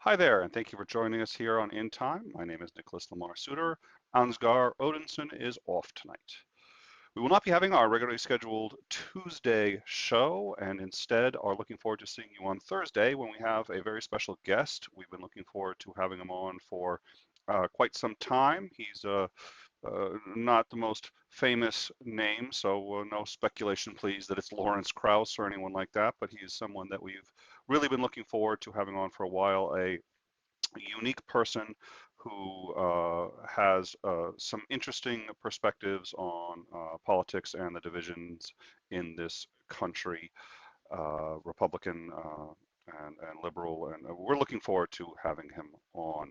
Hi there, and thank you for joining us here on In Time. My name is Nicholas Lamar Soutter. Ansgar Odinson is off tonight. We will not be having our regularly scheduled Tuesday show, and instead are looking forward to seeing you on Thursday when we have a very special guest. We've been looking forward to having him on for quite some time. He's not the most famous name, so no speculation, please, that it's Lawrence Krauss or anyone like that, but he is someone that we've really been looking forward to having on for a while, a unique person who has some interesting perspectives on politics and the divisions in this country, Republican and liberal, and we're looking forward to having him on.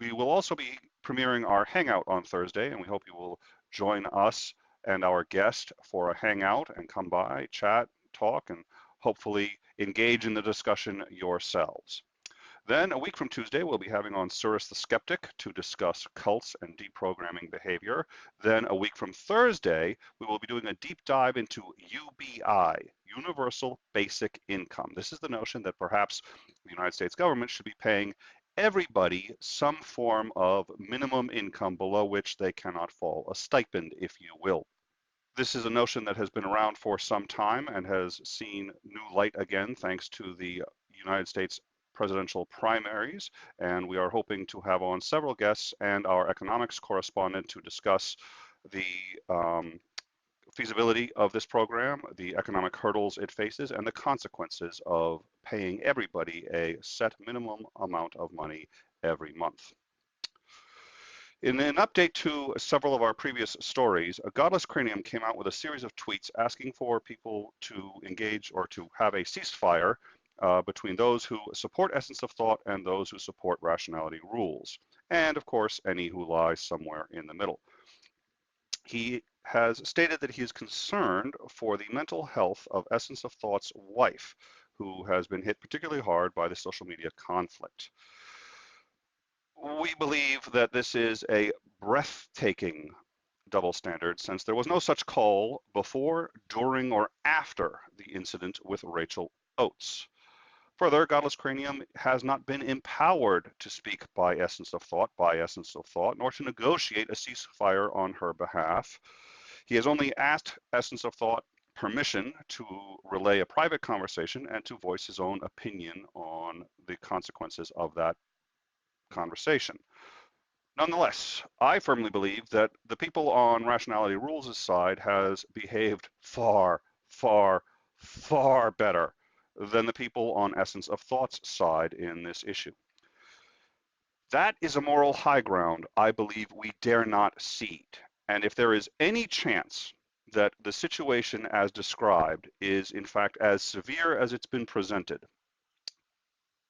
We will also be premiering our Hangout on Thursday, and we hope you will join us and our guest for a Hangout and come by, chat, talk, and hopefully engage in the discussion yourselves. Then a week from Tuesday, we'll be having on Cyrus the Skeptic to discuss cults and deprogramming behavior. Then a week from Thursday, we will be doing a deep dive into UBI, Universal Basic Income. This is the notion that perhaps the United States government should be paying everybody some form of minimum income below which they cannot fall, a stipend, if you will. This is a notion that has been around for some time and has seen new light again thanks to the United States presidential primaries, and we are hoping to have on several guests and our economics correspondent to discuss the feasibility of this program, the economic hurdles it faces, and the consequences of paying everybody a set minimum amount of money every month. In an update to several of our previous stories, a Godless Cranium came out with a series of tweets asking for people to engage or to have a ceasefire between those who support essence of thought and those who support rationality rules, and of course any who lie somewhere in the middle. He has stated that he is concerned for the mental health of Essence of Thought's wife, who has been hit particularly hard by the social media conflict. We believe that this is a breathtaking double standard since there was no such call before, during, or after the incident with Rachel Oates. Further, Godless Cranium has not been empowered to speak by Essence of Thought, nor to negotiate a ceasefire on her behalf. He has only asked Essence of Thought permission to relay a private conversation and to voice his own opinion on the consequences of that conversation. Nonetheless, I firmly believe that the people on Rationality Rules' side has behaved far, far, far better than the people on Essence of Thought's side in this issue. That is a moral high ground I believe we dare not cede. And if there is any chance that the situation as described is in fact as severe as it's been presented,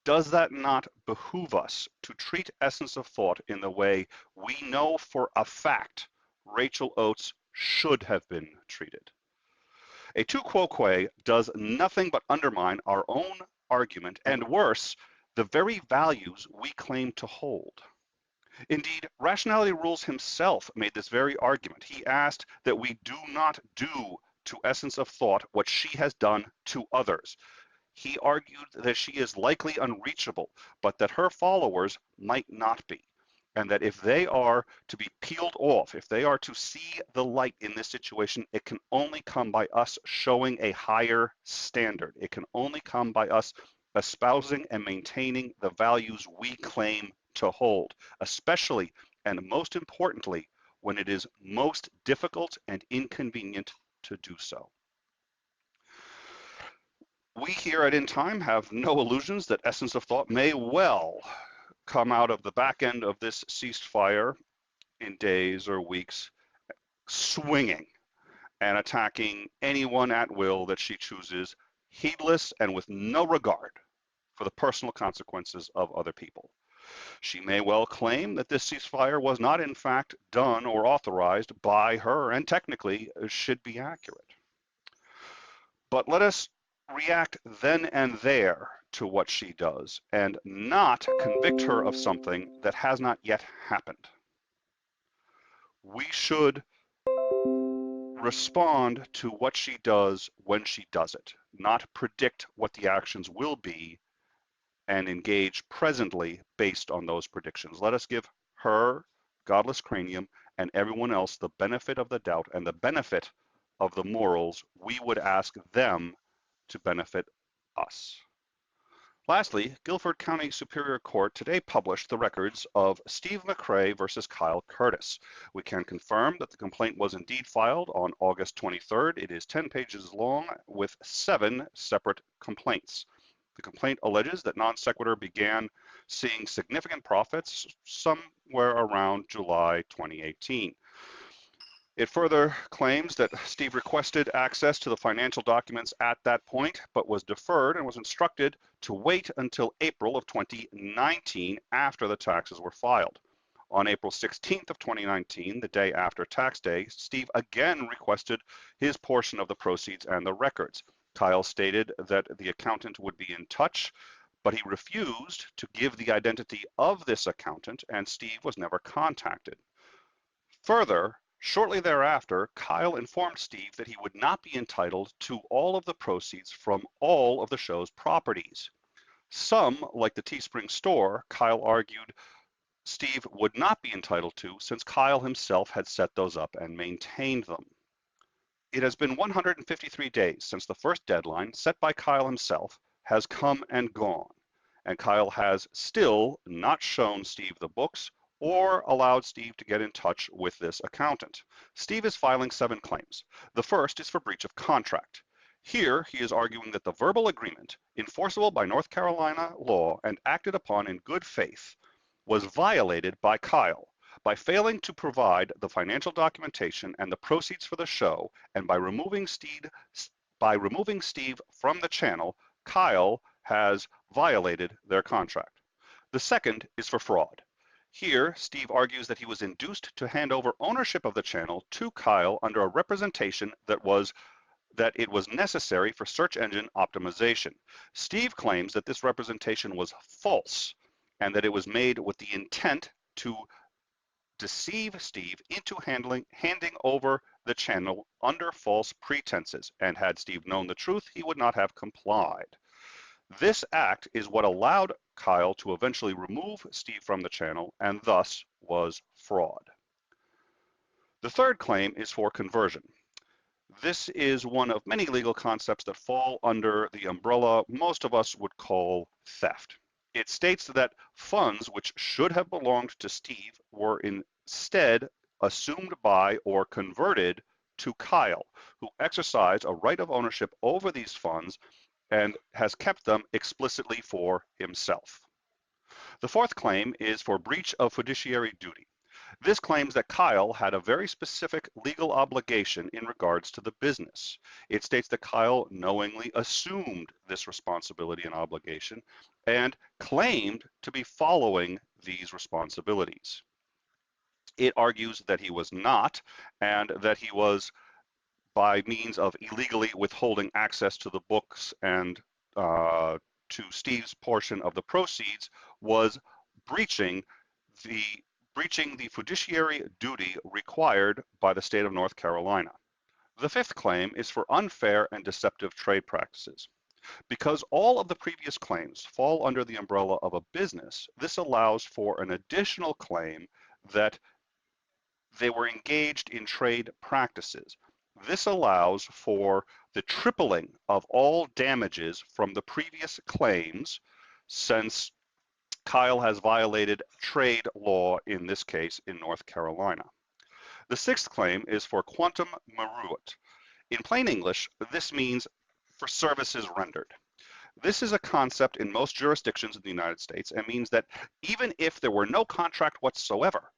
does that not behoove us to treat Essence of Thought in the way we know for a fact Rachel Oates should have been treated? A tu quoque does nothing but undermine our own argument, and worse, the very values we claim to hold. Indeed, Rationality Rules himself made this very argument. He asked that we do not do to Essence of Thought what she has done to others. He argued that she is likely unreachable, but that her followers might not be, and that if they are to be peeled off, if they are to see the light in this situation, it can only come by us showing a higher standard. It can only come by us espousing and maintaining the values we claim to hold, especially and most importantly, when it is most difficult and inconvenient to do so. We here at In Time have no illusions that Essence of Thought may well come out of the back end of this ceasefire in days or weeks swinging and attacking anyone at will that she chooses, heedless and with no regard for the personal consequences of other people. She may well claim that this ceasefire was not in fact done or authorized by her and technically should be accurate. But let us react then and there to what she does and not convict her of something that has not yet happened. We should respond to what she does when she does it, not predict what the actions will be and engage presently based on those predictions. Let us give her, godless cranium, and everyone else the benefit of the doubt and the benefit of the morals we would ask them to benefit us. Lastly, Guilford County Superior Court today published the records of Steve McRae versus Kyle Curtis. We can confirm that the complaint was indeed filed on August 23rd. It is 10 pages long with 7 separate complaints. The complaint alleges that Non-Sequitur began seeing significant profits somewhere around July 2018. It further claims that Steve requested access to the financial documents at that point, but was deferred and was instructed to wait until April of 2019 after the taxes were filed. On April 16th of 2019, the day after tax day, Steve again requested his portion of the proceeds and the records. Kyle stated that the accountant would be in touch, but he refused to give the identity of this accountant, and Steve was never contacted. Further, shortly thereafter, Kyle informed Steve that he would not be entitled to all of the proceeds from all of the show's properties. Some, like the Teespring store, Kyle argued Steve would not be entitled to since Kyle himself had set those up and maintained them. It has been 153 days since the first deadline set by Kyle himself has come and gone, and Kyle has still not shown Steve the books or allowed Steve to get in touch with this accountant. Steve is filing 7 claims. The first is for breach of contract. Here, he is arguing that the verbal agreement, enforceable by North Carolina law and acted upon in good faith, was violated by Kyle by failing to provide the financial documentation and the proceeds for the show, and by removing Steve from the channel. Kyle has violated their contract. The second is for fraud. Here, Steve argues that he was induced to hand over ownership of the channel to Kyle under a representation that it was necessary for search engine optimization. Steve claims that this representation was false and that it was made with the intent to deceive Steve into handing over the channel under false pretenses, and had Steve known the truth, he would not have complied. This act is what allowed Kyle to eventually remove Steve from the channel and thus was fraud. The third claim is for conversion. This is one of many legal concepts that fall under the umbrella most of us would call theft. It states that funds which should have belonged to Steve were instead assumed by or converted to Kyle, who exercised a right of ownership over these funds and has kept them explicitly for himself. The fourth claim is for breach of fiduciary duty. This claims that Kyle had a very specific legal obligation in regards to the business. It states that Kyle knowingly assumed this responsibility and obligation and claimed to be following these responsibilities. It argues that he was not, and that he was, by means of illegally withholding access to the books and to Steve's portion of the proceeds, was breaching the fiduciary duty required by the state of North Carolina. The fifth claim is for unfair and deceptive trade practices. Because all of the previous claims fall under the umbrella of a business, this allows for an additional claim that they were engaged in trade practices. This allows for the tripling of all damages from the previous claims, since Kyle has violated trade law, in this case in North Carolina. The sixth claim is for quantum meruit. In plain English, this means for services rendered. This is a concept in most jurisdictions in the United States and means that even if there were no contract whatsoever,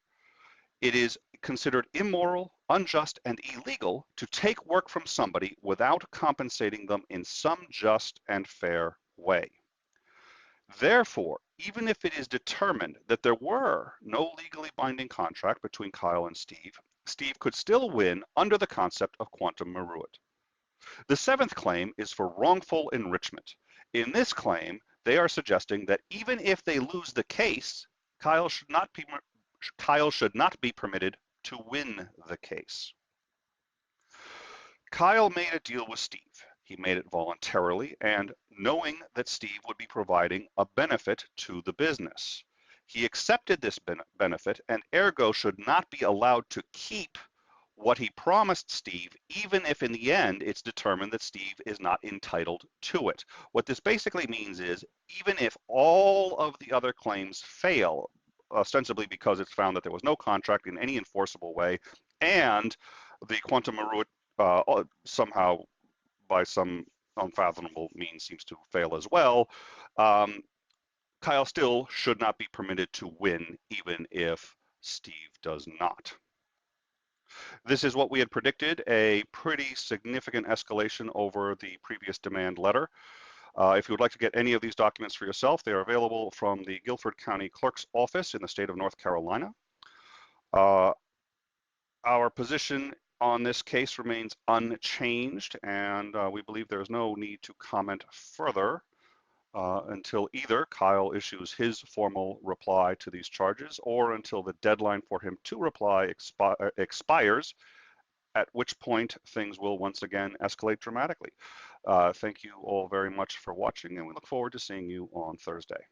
it is considered immoral, unjust, and illegal to take work from somebody without compensating them in some just and fair way. Therefore, even if it is determined that there were no legally binding contract between Kyle and Steve, Steve could still win under the concept of quantum meruit. The seventh claim is for wrongful enrichment. In this claim, they are suggesting that even if they lose the case, Kyle should not be permitted to win the case. Kyle made a deal with Steve. He made it voluntarily and knowing that Steve would be providing a benefit to the business. He accepted this benefit and ergo should not be allowed to keep what he promised Steve, even if in the end it's determined that Steve is not entitled to it. What this basically means is, even if all of the other claims fail, ostensibly because it's found that there was no contract in any enforceable way, and the quantum meruit somehow, by some unfathomable means, seems to fail as well, Kyle still should not be permitted to win, even if Steve does not. This is what we had predicted, a pretty significant escalation over the previous demand letter. If you would like to get any of these documents for yourself, they are available from the Guilford County Clerk's Office in the state of North Carolina. Our position on this case remains unchanged, and we believe there is no need to comment further until either Kyle issues his formal reply to these charges or until the deadline for him to reply expires, at which point things will once again escalate dramatically. Thank you all very much for watching, and we look forward to seeing you on Thursday.